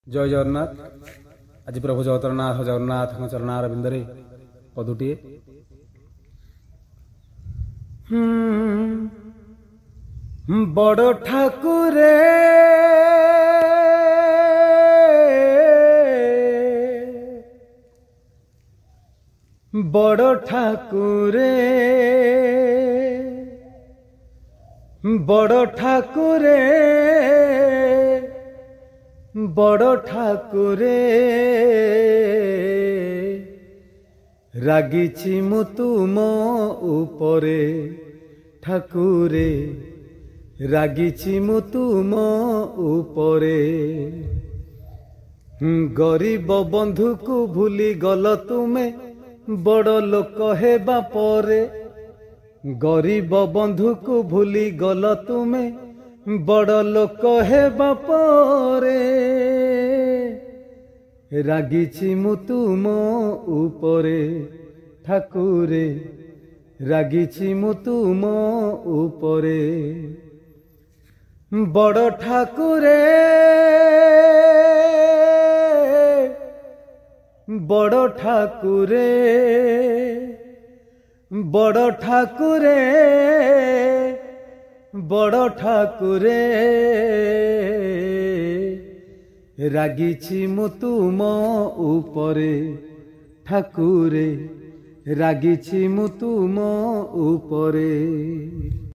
जय जगन्नाथ। आज प्रभु जगतरनाथ जगन्नाथ चरणारविंदरे पदुटीए बड़ ठाकुरे बड़ ठाकुरे बड़ ठाकुरे बड़ ठाकुरे रागिछि मु तुम उपरे ठाकुरे रागिछि मु तुम उपरे गरीब बंधु को भूली गल तुमे बड़ लोक हेबा परे गरीब बंधु को भूली गल तुमे बड़ लोक हेबा परे रागिछि मु तुम उपरे ठाकुरे रागिछि मु तुम उपरे बड़ ठाकुरे बड़ ठाकुरे बड़ ठाकुरे बड़ ठाकुरे रागिछि मु तुम उपरे ठाकुरे रागिछि मु तुम उपरे।